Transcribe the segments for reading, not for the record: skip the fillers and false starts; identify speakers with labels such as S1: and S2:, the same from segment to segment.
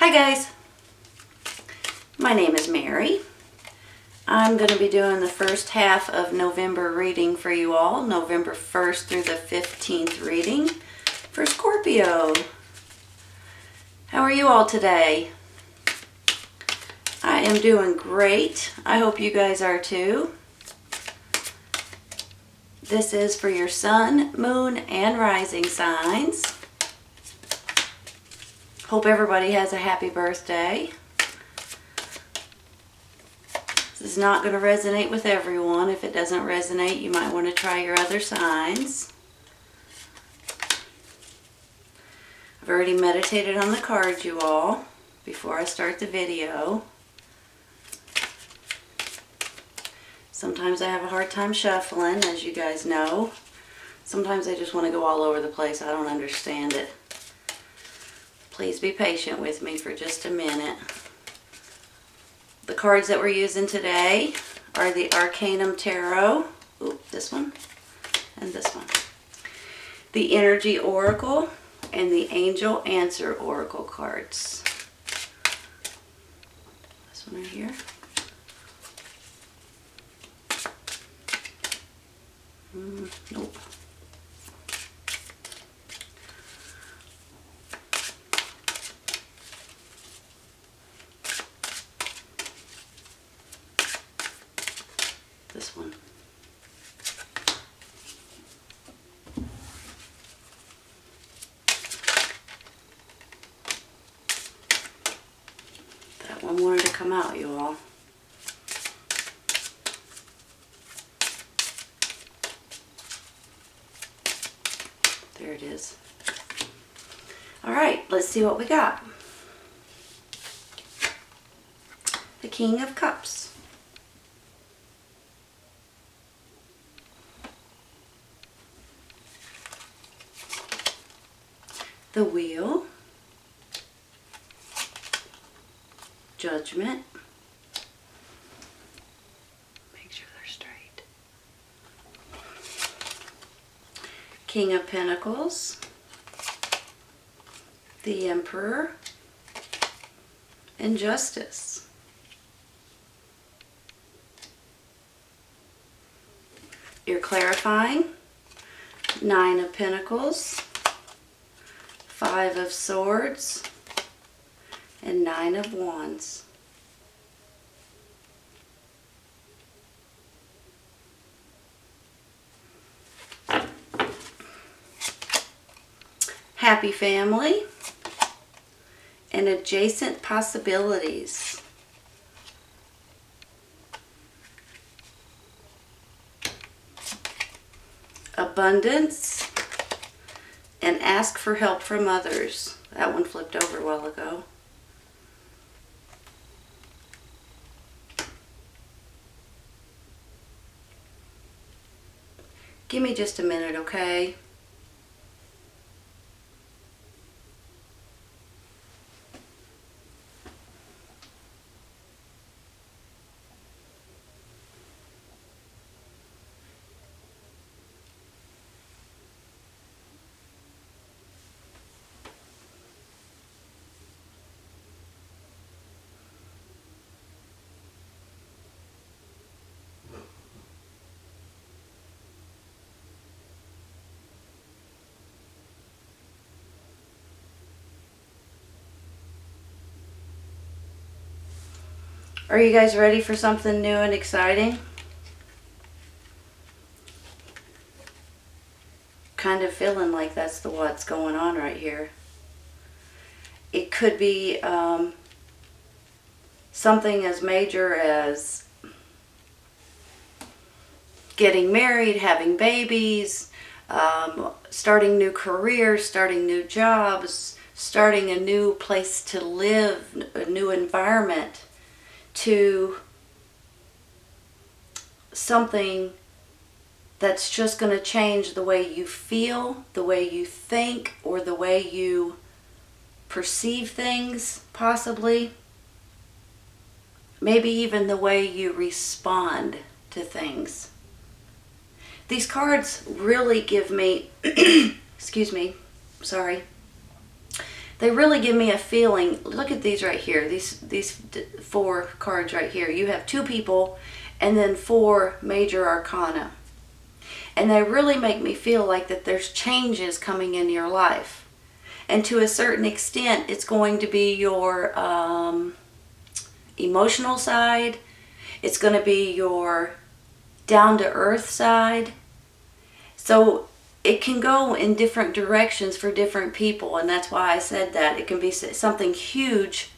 S1: Hi guys, my name is Mary. I'm going to be doing the first half of November reading for you all, November 1st through the 15th reading for Scorpio. How are you all today? I am doing great. I hope you guys are too. This is for your sun, moon, and rising signs. Hope everybody has a happy birthday. This is not going to resonate with everyone. If it doesn't resonate, you might want to try your other signs. I've already meditated on the cards, you all, before I start the video. Sometimes I have a hard time shuffling, as you guys know. Sometimes I just want to go all over the place. I don't understand it. Please be patient with me for just a minute. The cards that we're using today are the Arcanum Tarot. Ooh, this one and this one. The Energy Oracle and the Angel Answer Oracle cards. This one right here. Nope. This one. That one wanted to come out, you all. There it is. All right, let's see what we got. The King of Cups. The Wheel, Judgment, make sure they're straight, King of Pentacles, the Emperor, and Justice. You're clarifying, 9 of Pentacles, 5 of Swords, and 9 of Wands. Happy family and adjacent possibilities. Abundance and ask for help from others. That one flipped over a while ago. Give me just a minute, okay? Are you guys ready for something new and exciting? Kind of feeling like that's what's going on right here. It could be something as major as getting married, having babies, starting new careers, starting new jobs, starting a new place to live, a new environment, to something that's just going to change the way you feel, the way you think, or the way you perceive things, possibly. Maybe even the way you respond to things. These cards really give me, excuse me, sorry. They really give me a feeling. Look at these right here. These 4 cards right here. You have 2 people and then 4 major arcana. And they really make me feel like that there's changes coming in your life. And to a certain extent, it's going to be your emotional side. It's going to be your down-to-earth side. So it can go in different directions for different people, and that's why I said that. It can be something huge,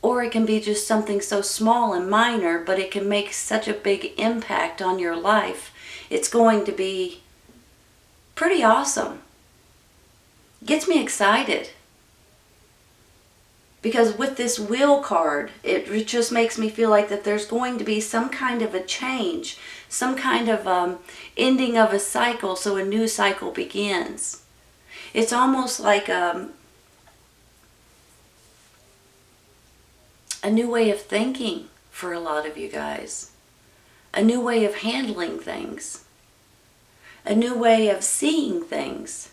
S1: or it can be just something so small and minor, but it can make such a big impact on your life. It's going to be pretty awesome. It gets me excited. Because with this Wheel card, it just makes me feel like that there's going to be some kind of a change, some kind of ending of a cycle, so a new cycle begins. It's almost like a new way of thinking for a lot of you guys, a new way of handling things, a new way of seeing things.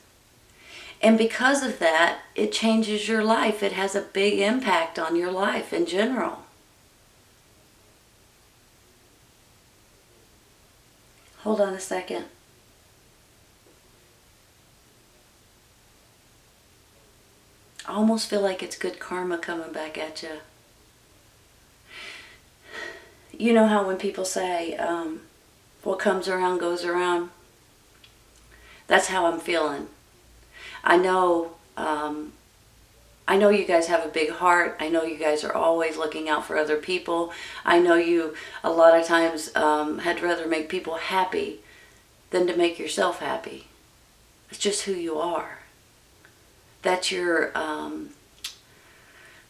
S1: And because of that, it changes your life. It has a big impact on your life in general. Hold on a second. I almost feel like it's good karma coming back at you. You know how when people say, what comes around goes around? That's how I'm feeling. I know you guys have a big heart. I know you guys are always looking out for other people. I know you a lot of times had rather make people happy than to make yourself happy. It's just who you are. That's your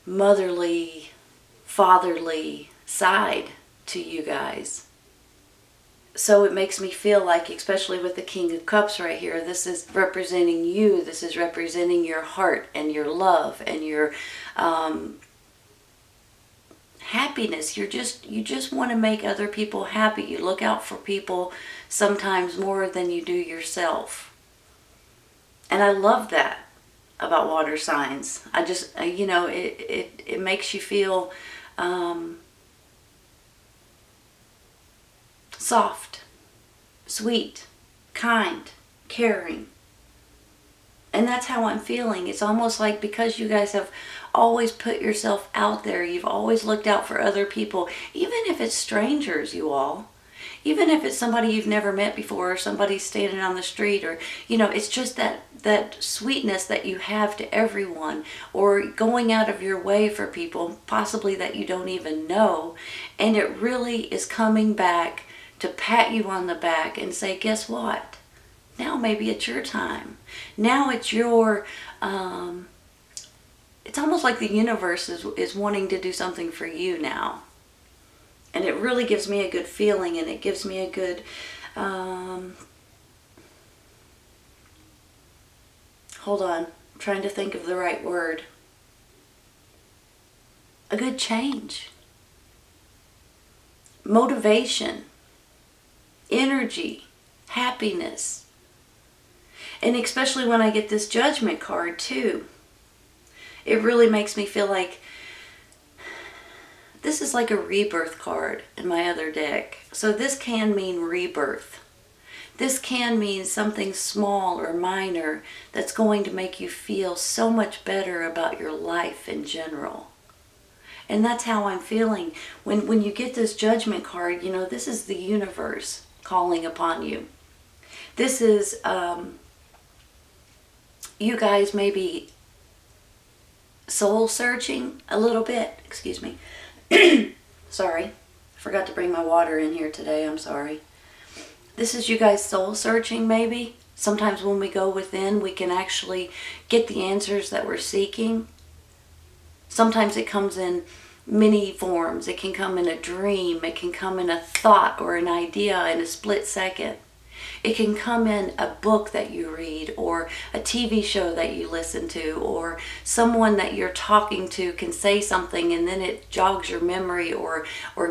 S1: motherly, fatherly side to you guys. So it makes me feel like, especially with the King of Cups right here, this is representing you. This is representing your heart and your love and your happiness. You just want to make other people happy. You look out for people sometimes more than you do yourself. And I love that about water signs. I just, you know, it makes you feel soft, sweet, kind, caring. And that's how I'm feeling. It's almost like because you guys have always put yourself out there, you've always looked out for other people, even if it's strangers, you all. Even if it's somebody you've never met before, or somebody standing on the street, or, you know, it's just that sweetness that you have to everyone, or going out of your way for people, possibly that you don't even know. And it really is coming back to pat you on the back and say, guess what? Now maybe it's your time. Now it's your, it's almost like the universe is wanting to do something for you now. And it really gives me a good feeling, and it gives me a good, hold on, I'm trying to think of the right word. A good change. Motivation. Energy, happiness. And especially when I get this Judgment card too, it really makes me feel like this is like a rebirth card in my other deck. So this can mean rebirth. This can mean something small or minor that's going to make you feel so much better about your life in general. And that's how I'm feeling. When you get this Judgment card, you know, this is the universe calling upon you. This is you guys maybe soul searching a little bit. Excuse me. Sorry. I forgot to bring my water in here today. I'm sorry. This is you guys soul searching maybe. Sometimes when we go within, we can actually get the answers that we're seeking. Sometimes it comes in many forms. It can come in a dream. It can come in a thought or an idea in a split second. It can come in a book that you read, or a TV show that you listen to, or someone that you're talking to can say something and then it jogs your memory or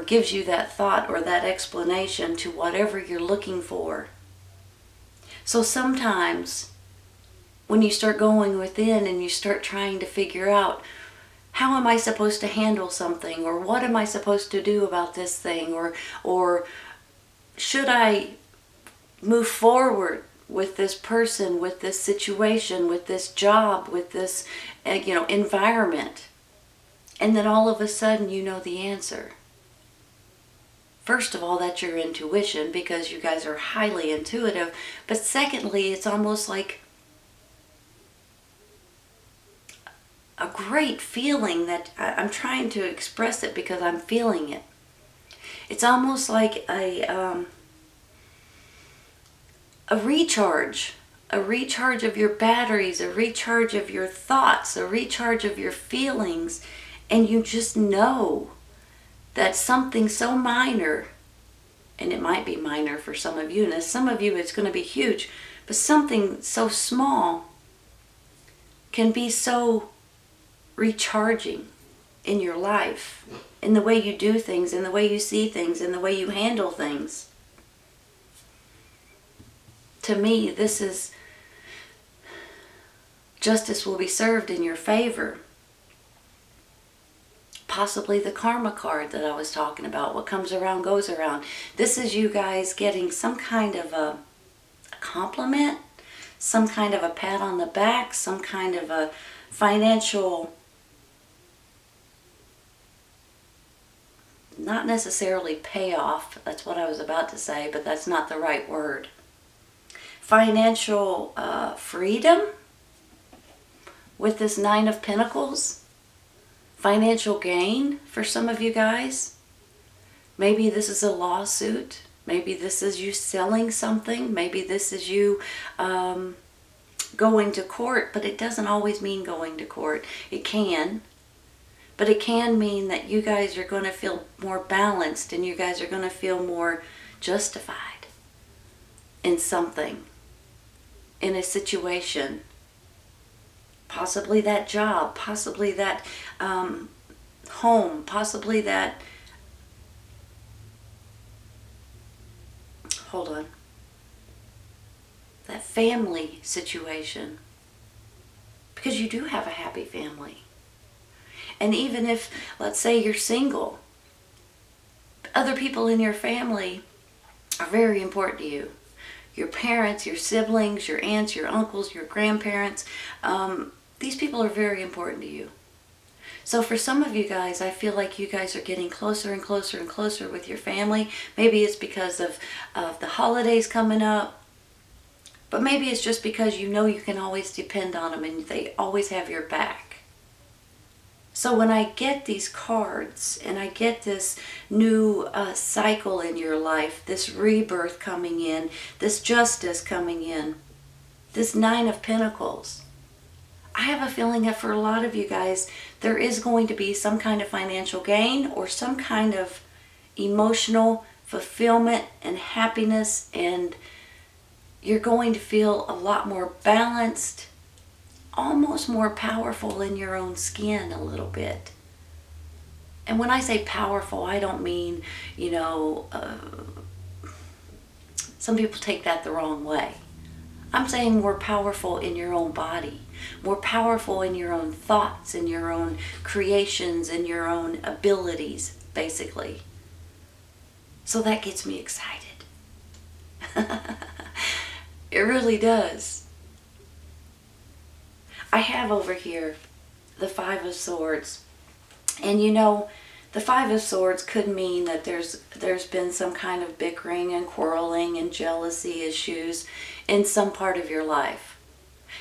S1: gives you that thought or that explanation to whatever you're looking for. So sometimes when you start going within and you start trying to figure out, how am I supposed to handle something, or what am I supposed to do about this thing, or should I move forward with this person, with this situation, with this job, with this environment? And then all of a sudden you know the answer. First of all, that's your intuition, because you guys are highly intuitive. But secondly, it's almost like a great feeling that I'm trying to express it because I'm feeling it. It's almost like a recharge of your batteries, a recharge of your thoughts, a recharge of your feelings, and you just know that something so minor, and it might be minor for some of you, and some of you it's going to be huge, but something so small can be so recharging in your life, in the way you do things, in the way you see things, in the way you handle things. To me, this is justice will be served in your favor. Possibly the karma card that I was talking about, what comes around goes around. This is you guys getting some kind of a compliment, some kind of a pat on the back, some kind of a financial, not necessarily payoff, that's what I was about to say, but that's not the right word. Financial freedom with this Nine of Pentacles. Financial gain for some of you guys. Maybe this is a lawsuit. Maybe this is you selling something. Maybe this is you going to court, but it doesn't always mean going to court. It can. But it can mean that you guys are going to feel more balanced, and you guys are going to feel more justified in something, in a situation. Possibly that job, possibly that home, possibly that, that family situation. Because you do have a happy family. And even if, let's say you're single, other people in your family are very important to you. Your parents, your siblings, your aunts, your uncles, your grandparents, these people are very important to you. So for some of you guys, I feel like you guys are getting closer and closer and closer with your family. Maybe it's because of the holidays coming up. But maybe it's just because you know you can always depend on them and they always have your back. So when I get these cards and I get this new cycle in your life, this rebirth coming in, this justice coming in, this Nine of Pentacles, I have a feeling that for a lot of you guys, there is going to be some kind of financial gain or some kind of emotional fulfillment and happiness, and you're going to feel a lot more balanced, almost more powerful in your own skin a little bit. And when I say powerful, I don't mean, some people take that the wrong way. I'm saying more powerful in your own body, more powerful in your own thoughts, in your own creations, in your own abilities, basically. So that gets me excited. It really does. I have over here the Five of Swords. And the Five of Swords could mean that there's been some kind of bickering and quarreling and jealousy issues in some part of your life.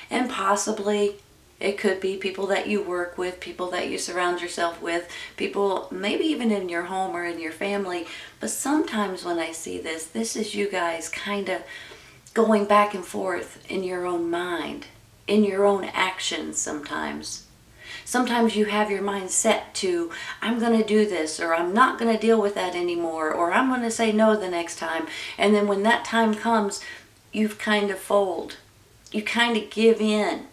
S1: And possibly it could be people that you work with, people that you surround yourself with, people maybe even in your home or in your family. But sometimes when I see this is you guys kind of going back and forth in your own mind, in your own actions sometimes. Sometimes you have your mind set to, I'm going to do this, or I'm not going to deal with that anymore, or I'm going to say no the next time. And then when that time comes, you kind of fold. You kind of give in.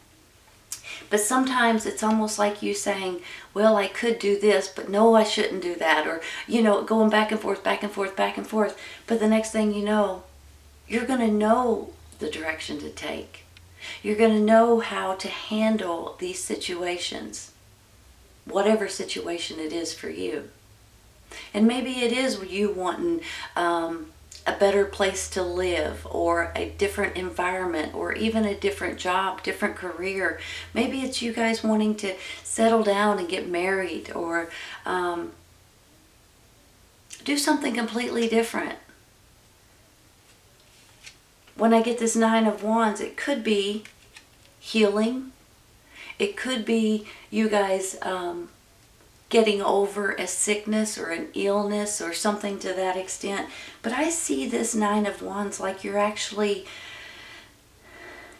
S1: But sometimes it's almost like you saying, well, I could do this, but no, I shouldn't do that. Or, going back and forth, back and forth, back and forth. But the next thing you know, you're going to know the direction to take. You're going to know how to handle these situations, whatever situation it is for you. And maybe it is you wanting a better place to live, or a different environment, or even a different job, different career. Maybe it's you guys wanting to settle down and get married, or do something completely different. When I get this Nine of Wands, it could be healing. It could be you guys getting over a sickness or an illness or something to that extent. But I see this Nine of Wands like you're actually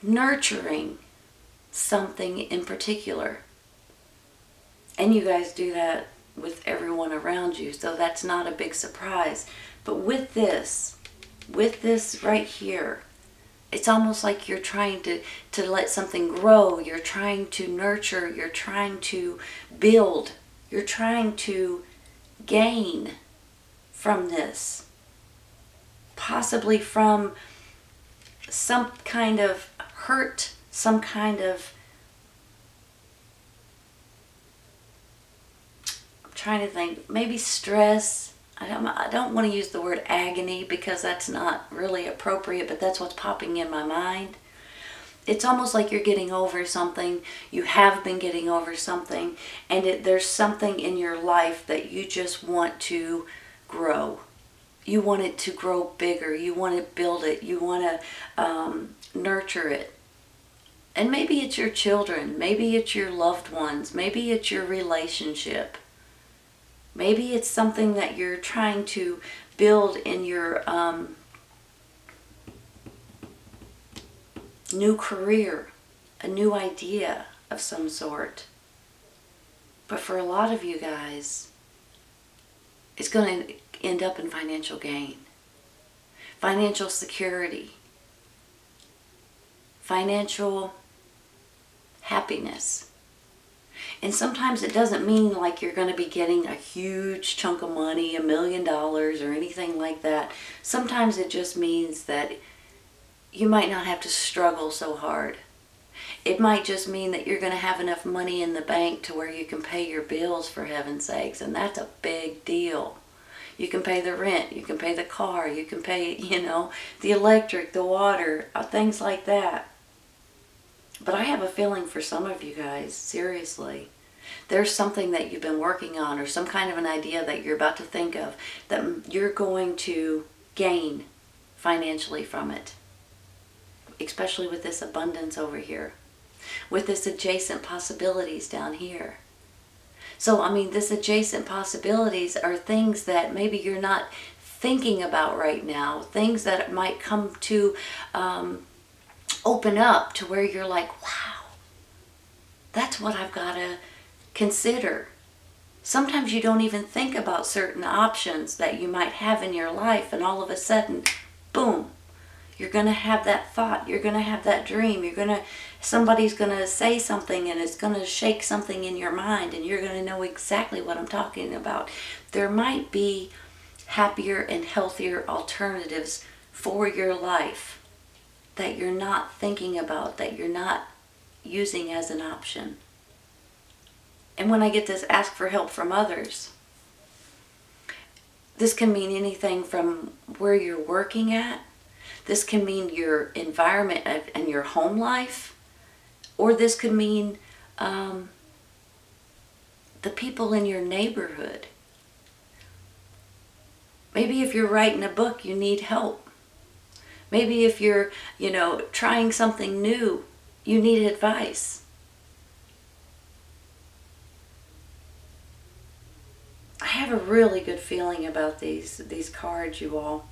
S1: nurturing something in particular. And you guys do that with everyone around you, so that's not a big surprise. But with this right here, it's almost like you're trying to let something grow. You're trying to nurture. You're trying to build. You're trying to gain from this. Possibly from some kind of hurt, some kind of, I'm trying to think, maybe stress. I don't want to use the word agony because that's not really appropriate, but that's what's popping in my mind. It's almost like you're getting over something. You have been getting over something, and there's something in your life that you just want to grow. You want it to grow bigger. You want to build it. You want to nurture it. And maybe it's your children. Maybe it's your loved ones. Maybe it's your relationship. Maybe it's something that you're trying to build in your new career, a new idea of some sort. But for a lot of you guys, it's going to end up in financial gain, financial security, financial happiness. And sometimes it doesn't mean like you're going to be getting a huge chunk of money, $1 million or anything like that. Sometimes it just means that you might not have to struggle so hard. It might just mean that you're going to have enough money in the bank to where you can pay your bills, for heaven's sakes. And that's a big deal. You can pay the rent, you can pay the car, you can pay, the electric, the water, things like that. But I have a feeling for some of you guys, seriously, there's something that you've been working on, or some kind of an idea that you're about to think of, that you're going to gain financially from it. Especially with this abundance over here. With this adjacent possibilities down here. So, this adjacent possibilities are things that maybe you're not thinking about right now. Things that might come to open up to where you're like, wow, that's what I've got to consider. Sometimes you don't even think about certain options that you might have in your life, and all of a sudden, boom, you're going to have that thought, you're going to have that dream, somebody's going to say something and it's going to shake something in your mind, and you're going to know exactly what I'm talking about. There might be happier and healthier alternatives for your life that you're not thinking about, that you're not using as an option. And when I get this ask for help from others, this can mean anything from where you're working at. This can mean your environment and your home life. Or this could mean the people in your neighborhood. Maybe if you're writing a book, you need help. Maybe if you're, trying something new, you need advice. I have a really good feeling about these cards, you all.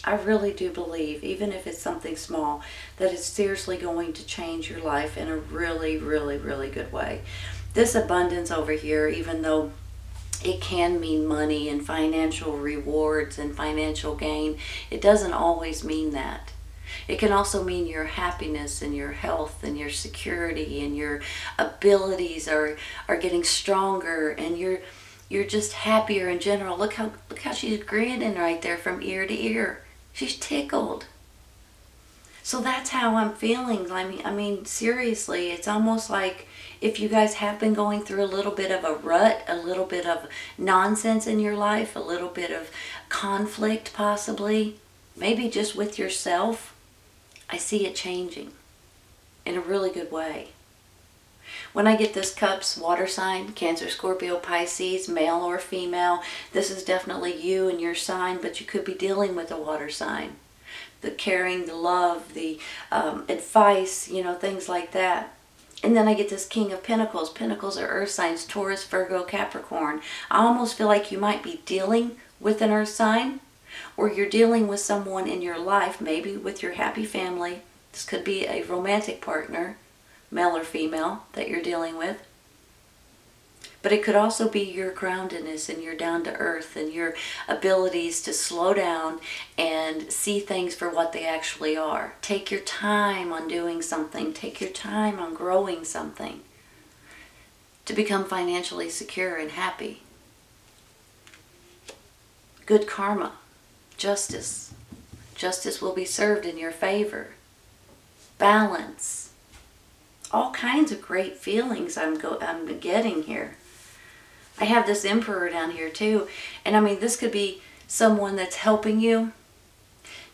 S1: I really do believe, even if it's something small, that it's seriously going to change your life in a really, really, really good way. This abundance over here, even though it can mean money and financial rewards and financial gain, it doesn't always mean that. It can also mean your happiness and your health and your security, and your abilities are getting stronger, and you're just happier in general. Look how she's grinning right there from ear to ear. She's tickled. So that's how I'm feeling. I mean, seriously, it's almost like if you guys have been going through a little bit of a rut, a little bit of nonsense in your life, a little bit of conflict possibly, maybe just with yourself, I see it changing in a really good way. When I get this Cups, water sign, Cancer, Scorpio, Pisces, male or female, this is definitely you and your sign, but you could be dealing with a water sign. The caring, the love, the advice, things like that. And then I get this King of Pentacles. Pentacles are earth signs, Taurus, Virgo, Capricorn. I almost feel like you might be dealing with an earth sign, or you're dealing with someone in your life, maybe with your happy family. This could be a romantic partner, male or female, that you're dealing with. But it could also be your groundedness and your down to earth and your abilities to slow down and see things for what they actually are. Take your time on doing something. Take your time on growing something to become financially secure and happy. Good karma. Justice. Justice will be served in your favor. Balance. All kinds of great feelings I'm getting here. I have this Emperor down here too. And I mean, this could be someone that's helping you.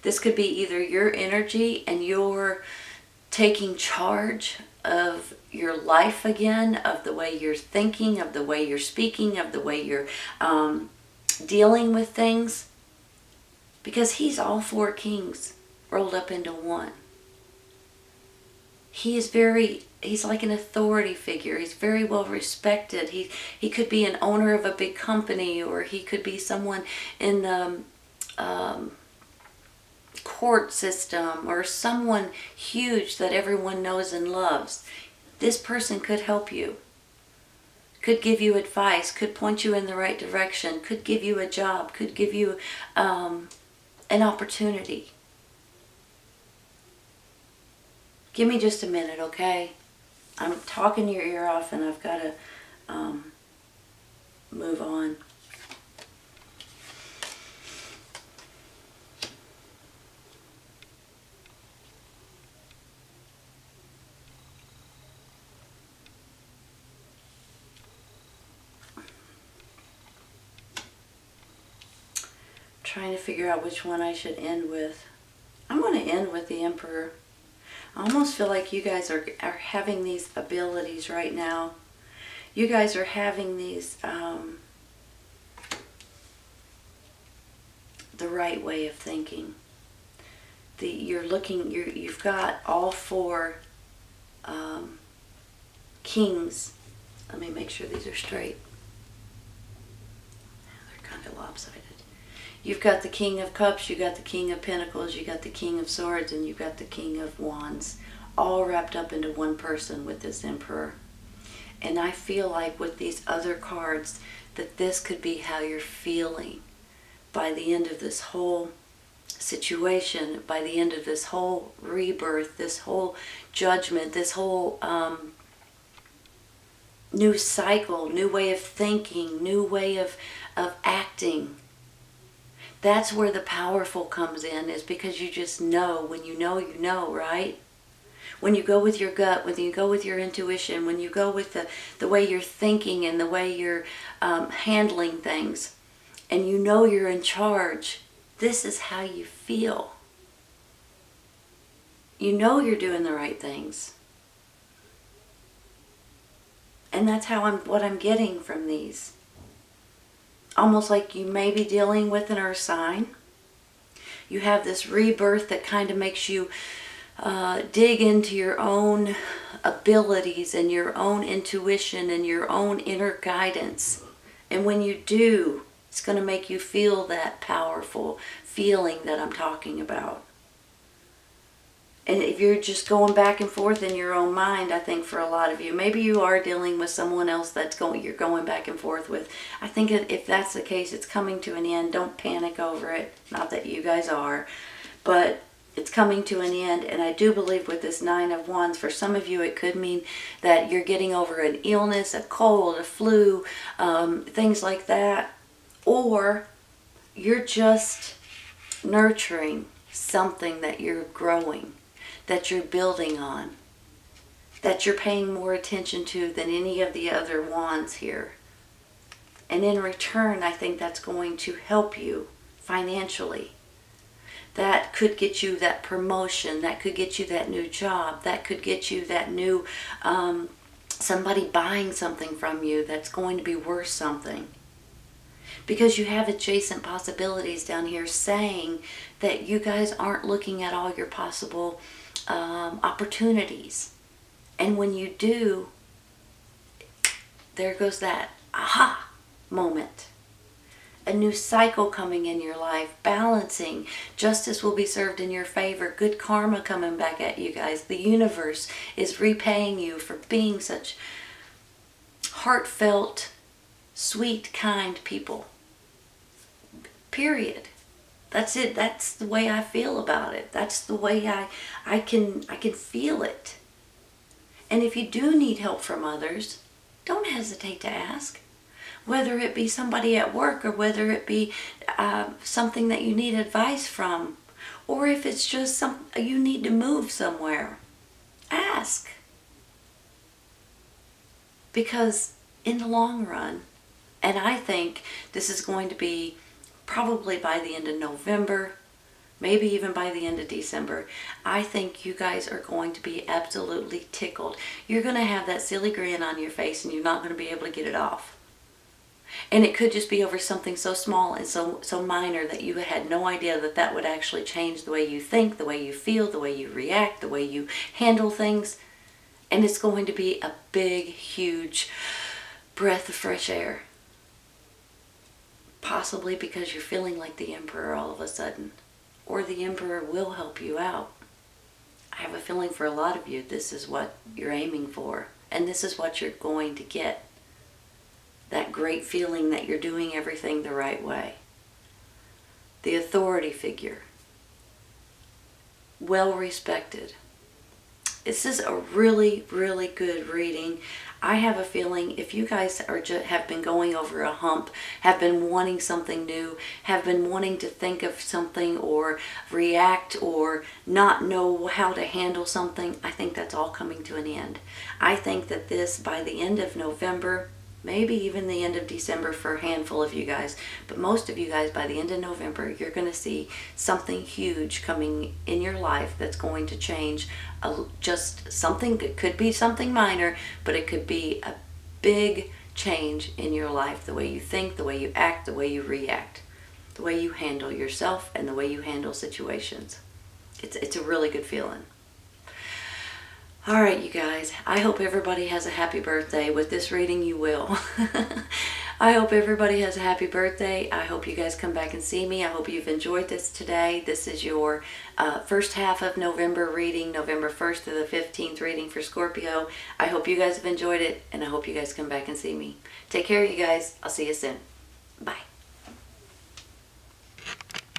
S1: This could be either your energy and you're taking charge of your life again, of the way you're thinking, of the way you're speaking, of the way you're dealing with things. Because he's all four kings rolled up into one. He's like an authority figure. He's very well respected. He could be an owner of a big company, or he could be someone in the court system, or someone huge that everyone knows and loves. This person could help you, could give you advice, could point you in the right direction, could give you a job, could give you an opportunity. Give me just a minute, okay? I'm talking your ear off and I've got to move on. Trying to figure out which one I should end with. I'm going to end with the Emperor. I almost feel like you guys are having these abilities right now. You guys are having these, the right way of thinking. You've got all four kings. Let me make sure these are straight. They're kind of lopsided. You've got the King of Cups, you got the King of Pentacles, you got the King of Swords, and you've got the King of Wands, all wrapped up into one person with this Emperor. And I feel like with these other cards that this could be how you're feeling by the end of this whole situation, by the end of this whole rebirth, this whole judgment, this whole new cycle, new way of thinking, new way of acting. That's where the powerful comes in, is because you just know. When you know, right? When you go with your gut, when you go with your intuition, when you go with the way you're thinking and the way you're handling things, and you know you're in charge, this is how you feel. You know you're doing the right things. And that's what I'm getting from these. Almost like you may be dealing with an earth sign. You have this rebirth that kind of makes you dig into your own abilities and your own intuition and your own inner guidance. And when you do, it's going to make you feel that powerful feeling that I'm talking about. And if you're just going back and forth in your own mind, I think for a lot of you, maybe you are dealing with someone else you're going back and forth with. I think if that's the case, it's coming to an end. Don't panic over it. Not that you guys are, but it's coming to an end. And I do believe with this Nine of Wands, for some of you, it could mean that you're getting over an illness, a cold, a flu, things like that. Or you're just nurturing something that you're growing. that you're building on, that you're paying more attention to than any of the other wands here. And in return, I think that's going to help you financially. That could get you that promotion, that could get you that new job, that could get you that new, somebody buying something from you that's going to be worth something. Because you have adjacent possibilities down here saying that you guys aren't looking at all your possible opportunities. And when you do, there goes that aha moment. A new cycle coming in your life, balancing. Justice will be served in your favor. Good karma coming back at you guys. The universe is repaying you for being such heartfelt, sweet, kind people. Period. That's it. That's the way I feel about it. That's the way I can feel it. And if you do need help from others, don't hesitate to ask. Whether it be somebody at work, or whether it be something that you need advice from, or if it's just you need to move somewhere, ask. Because in the long run, and I think this is going to be probably by the end of November, maybe even by the end of December, I think you guys are going to be absolutely tickled. You're going to have that silly grin on your face and you're not going to be able to get it off. And it could just be over something so small and so minor that you had no idea that that would actually change the way you think, the way you feel, the way you react, the way you handle things. And it's going to be a big, huge breath of fresh air. Possibly because you're feeling like the Emperor all of a sudden. Or the Emperor will help you out. I have a feeling for a lot of you, this is what you're aiming for. And this is what you're going to get. That great feeling that you're doing everything the right way. The authority figure. Well respected. This is a really, really good reading. I have a feeling if you guys have been going over a hump, have been wanting something new, have been wanting to think of something or react or not know how to handle something, I think that's all coming to an end. I think that this, by the end of November, maybe even the end of December for a handful of you guys, but most of you guys, by the end of November, you're going to see something huge coming in your life that's going to change just something. It could be something minor, but it could be a big change in your life, the way you think, the way you act, the way you react, the way you handle yourself, and the way you handle situations. It's a really good feeling. All right, you guys, I hope everybody has a happy birthday. With this reading, you will. I hope everybody has a happy birthday. I hope you guys come back and see me. I hope you've enjoyed this today. This is your first half of November reading, November 1st to the 15th reading for Scorpio. I hope you guys have enjoyed it, and I hope you guys come back and see me. Take care, you guys. I'll see you soon. Bye.